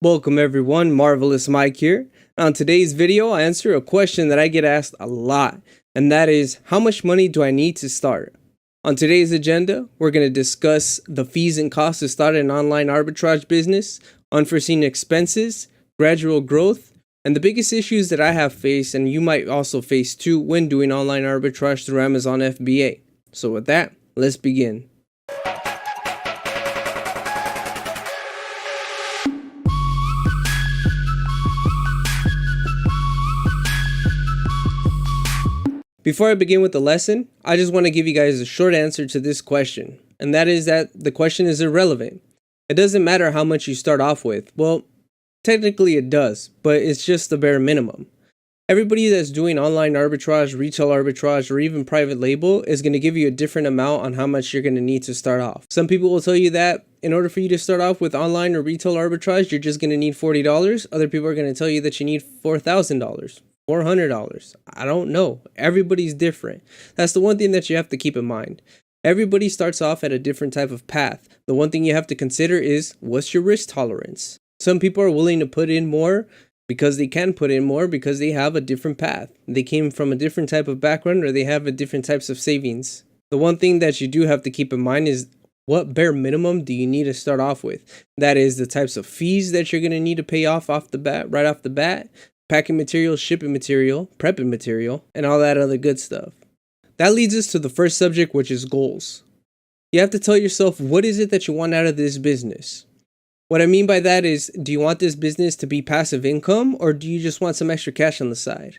Welcome everyone, Marvelous Mike here. On today's video, I answer a question that I get asked a lot, and that is, how much money do I need to start? On today's agenda, we're going to discuss the fees and costs to start an online arbitrage business, unforeseen expenses, gradual growth, and the biggest issues that I have faced, and you might also face too, when doing online arbitrage through Amazon FBA. So with that, let's begin. Before I begin with the lesson, I just want to give you guys a short answer to this question, and that is that the question is irrelevant. It doesn't matter how much you start off with. Well, technically it does, but it's just the bare minimum. Everybody that's doing online arbitrage, retail arbitrage, or even private label is going to give you a different amount on how much you're going to need to start off. Some people will tell you that in order for you to start off with online or retail arbitrage, you're just going to need $40. Other people are going to tell you that you need $4,000. $400. I don't know. Everybody's different. That's the one thing that you have to keep in mind. Everybody starts off at a different type of path. The one thing you have to consider is, what's your risk tolerance? Some people are willing to put in more because they can put in more because they have a different path. They came from a different type of background, or they have a different types of savings. The one thing that you do have to keep in mind is, what bare minimum do you need to start off with? That is the types of fees that you're going to need to pay off the bat, right off the bat. Packing material, shipping material, prepping material, and all that other good stuff. That leads us to the first subject, which is goals. You have to tell yourself, what is it that you want out of this business? What I mean by that is, do you want this business to be passive income, or do you just want some extra cash on the side?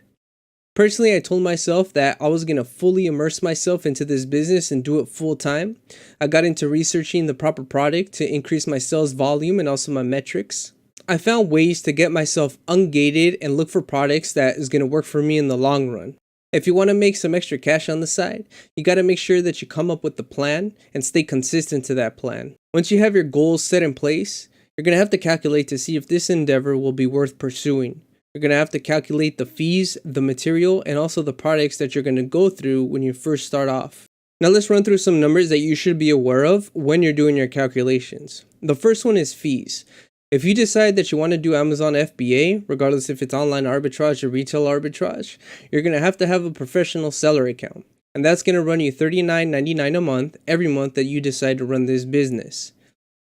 Personally, I told myself that I was going to fully immerse myself into this business and do it full time. I got into researching the proper product to increase my sales volume and also my metrics. I found ways to get myself ungated and look for products that is going to work for me in the long run. If you want to make some extra cash on the side, you got to make sure that you come up with the plan and stay consistent to that plan. Once you have your goals set in place, you're going to have to calculate to see if this endeavor will be worth pursuing. You're going to have to calculate the fees, the material, and also the products that you're going to go through when you first start off. Now let's run through some numbers that you should be aware of when you're doing your calculations. The first one is fees. If you decide that you want to do Amazon FBA, regardless if it's online arbitrage or retail arbitrage, you're going to have a professional seller account. And that's going to run you $39.99 a month every month that you decide to run this business.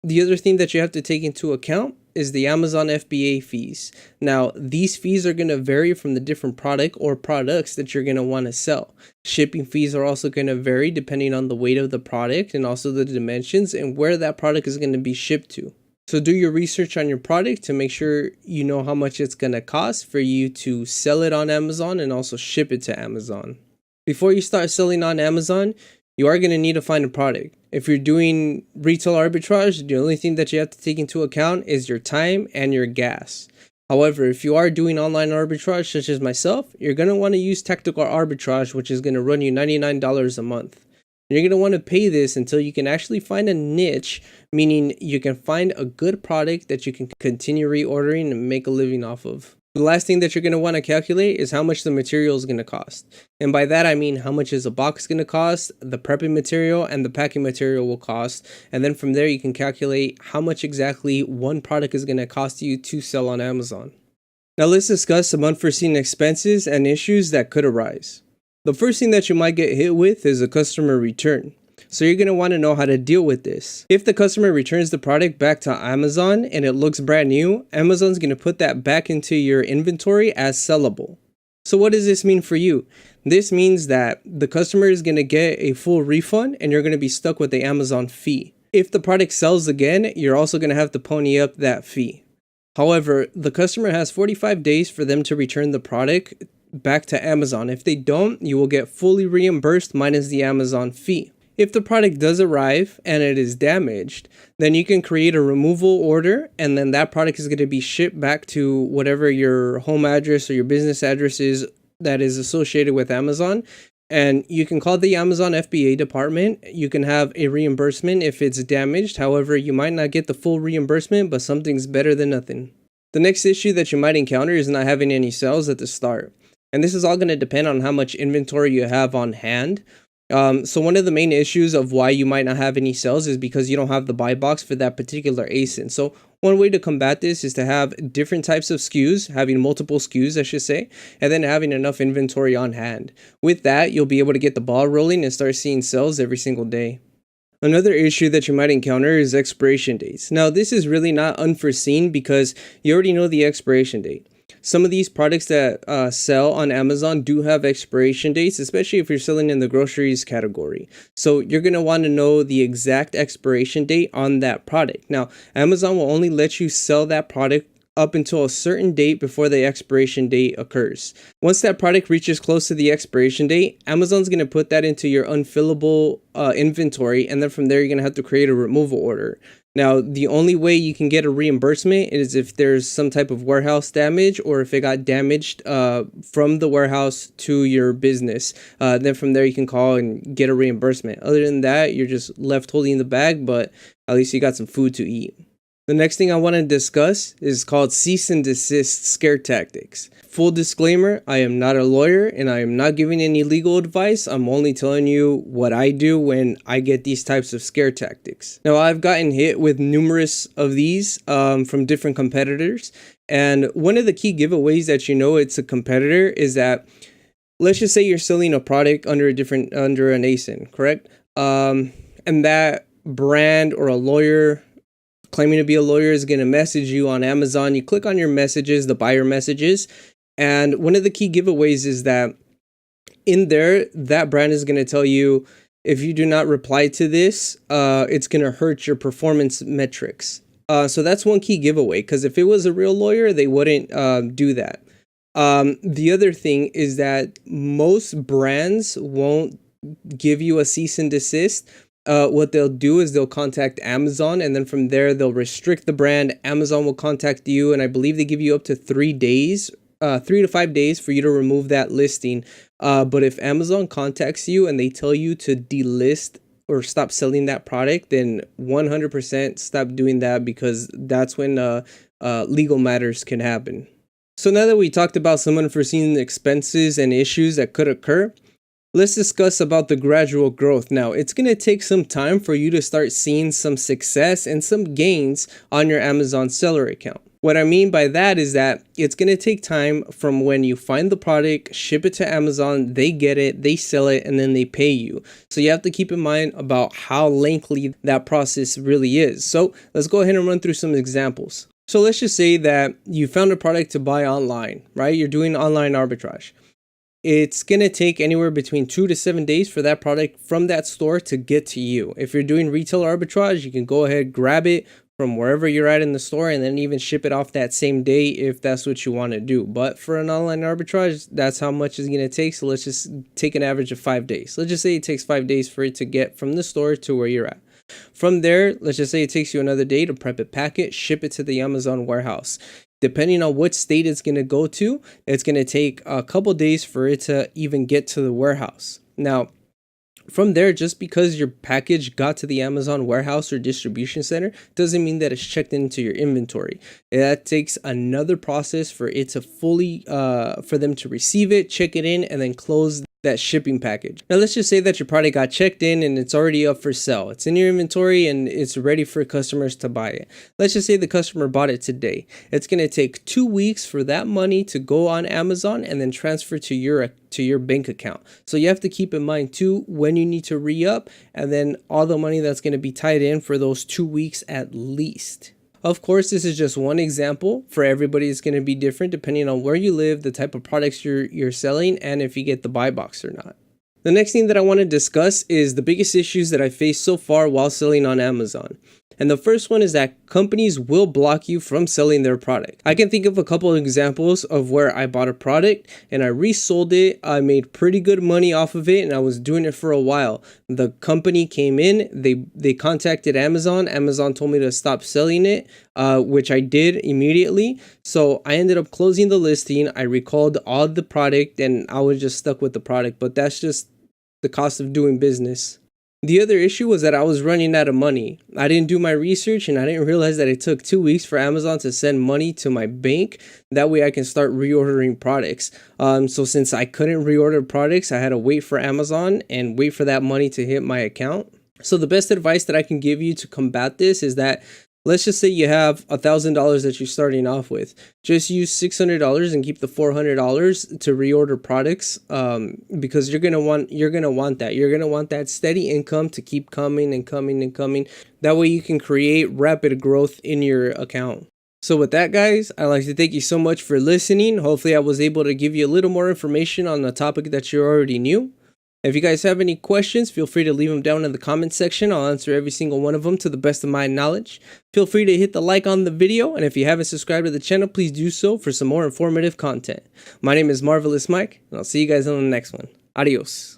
The other thing that you have to take into account is the Amazon FBA fees. Now, these fees are going to vary from the different product or products that you're going to want to sell. Shipping fees are also going to vary depending on the weight of the product and also the dimensions and where that product is going to be shipped to. So do your research on your product to make sure you know how much it's going to cost for you to sell it on Amazon and also ship it to Amazon. Before you start selling on Amazon, you are going to need to find a product. If you're doing retail arbitrage, the only thing that you have to take into account is your time and your gas. However, if you are doing online arbitrage such as myself, you're going to want to use tactical arbitrage, which is going to run you $99 a month. You're going to want to pay this until you can actually find a niche, meaning you can find a good product that you can continue reordering and make a living off of. The last thing that you're going to want to calculate is how much the material is going to cost. And by that I mean how much is a box going to cost, the prepping material, and the packing material will cost. And then from there you can calculate how much exactly one product is going to cost you to sell on Amazon. Now let's discuss some unforeseen expenses and issues that could arise. The first thing that you might get hit with is a customer return. So you're going to want to know how to deal with this. If the customer returns the product back to Amazon and it looks brand new, Amazon's going to put that back into your inventory as sellable. So what does this mean for you? This means that the customer is going to get a full refund and you're going to be stuck with the Amazon fee. If the product sells again, you're also going to have to pony up that fee. However, the customer has 45 days for them to return the product back to Amazon. If they don't, you will get fully reimbursed minus the Amazon fee. If the product does arrive and it is damaged, then you can create a removal order, and then that product is going to be shipped back to whatever your home address or your business address is that is associated with Amazon. And you can call the Amazon FBA department. You can have a reimbursement if it's damaged. However, you might not get the full reimbursement, but something's better than nothing. The next issue that you might encounter is not having any sales at the start. And this is all going to depend on how much inventory you have on hand. So one of the main issues of why you might not have any sales is because you don't have the buy box for that particular ASIN. So one way to combat this is to have different types of SKUs, having multiple SKUs, I should say, and then having enough inventory on hand. With that, you'll be able to get the ball rolling and start seeing sales every single day. Another issue that you might encounter is expiration dates. Now, this is really not unforeseen because you already know the expiration date. Some of these products that sell on Amazon do have expiration dates, especially if you're selling in the groceries category. So you're going to want to know the exact expiration date on that product. Now, Amazon will only let you sell that product up until a certain date before the expiration date occurs. Once that product reaches close to the expiration date, Amazon's going to put that into your unfillable inventory, and then from there you're going to have to create a removal order. Now, the only way you can get a reimbursement is if there's some type of warehouse damage or if it got damaged from the warehouse to your business. Then from there you can call and get a reimbursement. Other than that, you're just left holding the bag, but at least you got some food to eat. The next thing I want to discuss is called cease and desist scare tactics. Full disclaimer, I am not a lawyer and I am not giving any legal advice. I'm only telling you what I do when I get these types of scare tactics. Now, I've gotten hit with numerous of these from different competitors. And one of the key giveaways that you know it's a competitor is that, let's just say you're selling a product under an ASIN, correct? And that brand or a lawyer claiming to be a lawyer is going to message you on Amazon. You click on your messages, the buyer messages, and one of the key giveaways is that in there, that brand is going to tell you, if you do not reply to this, it's going to hurt your performance metrics. So that's one key giveaway, because if it was a real lawyer, they wouldn't do that. The other thing is that most brands won't give you a cease and desist. What they'll do is they'll contact Amazon, and then from there they'll restrict the brand. Amazon will contact you, and I believe they give you up to 3 days, 3 to 5 days for you to remove that listing. But if Amazon contacts you and they tell you to delist or stop selling that product, then 100% stop doing that, because that's when legal matters can happen. So now that we talked about some unforeseen expenses and issues that could occur, let's discuss about the gradual growth. Now, it's going to take some time for you to start seeing some success and some gains on your Amazon seller account. What I mean by that is that it's going to take time from when you find the product, ship it to Amazon, they get it, they sell it, and then they pay you. So you have to keep in mind about how lengthy that process really is. So let's go ahead and run through some examples. So let's just say that you found a product to buy online, right? You're doing online arbitrage. It's going to take anywhere between 2 to 7 days for that product from that store to get to you. If you're doing retail arbitrage, you can go ahead, grab it from wherever you're at in the store, and then even ship it off that same day if that's what you want to do. But for an online arbitrage, that's how much it's going to take. So let's just take an average of 5 days. Let's just say it takes 5 days for it to get from the store to where you're at. From there, let's just say it takes you another day to prep it, pack it, ship it to the Amazon warehouse. Depending on what state it's going to go to, it's going to take a couple days for it to even get to the warehouse. Now, from there, just because your package got to the Amazon warehouse or distribution center doesn't mean that it's checked into your inventory. That takes another process for it to fully, for them to receive it, check it in, and then close that shipping package. Now, let's just say that your product got checked in and it's already up for sale. It's in your inventory and it's ready for customers to buy it. Let's just say the customer bought it today. It's going to take 2 weeks for that money to go on Amazon and then transfer to your bank account. So you have to keep in mind too when you need to re-up, and then all the money that's going to be tied in for those 2 weeks at least. Of course, this is just one example. For everybody, it's going to be different depending on where you live, the type of products you're selling, and if you get the buy box or not. The next thing that I want to discuss is the biggest issues that I faced so far while selling on Amazon. And the first one is that companies will block you from selling their product. I can think of a couple of examples of where I bought a product and I resold it. I made pretty good money off of it and I was doing it for a while. The company came in, they contacted Amazon. Amazon told me to stop selling it, which I did immediately. So I ended up closing the listing. I recalled all the product and I was just stuck with the product, but that's just the cost of doing business. The other issue was that I was running out of money. I didn't do my research and I didn't realize that it took 2 weeks for Amazon to send money to my bank. That way I can start reordering products. So since I couldn't reorder products, I had to wait for Amazon and wait for that money to hit my account. So the best advice that I can give you to combat this is that, let's just say you have $1,000 that you're starting off with. Just use $600 and keep the $400 to reorder products, because you're gonna want that. You're gonna want that steady income to keep coming and coming and coming. That way you can create rapid growth in your account. So with that, guys, I'd like to thank you so much for listening. Hopefully I was able to give you a little more information on the topic that you already knew. If you guys have any questions, feel free to leave them down in the comment section. I'll answer every single one of them to the best of my knowledge. Feel free to hit the like on the video, and if you haven't subscribed to the channel, please do so for some more informative content. My name is Marvelous Mike, and I'll see you guys on the next one. Adios.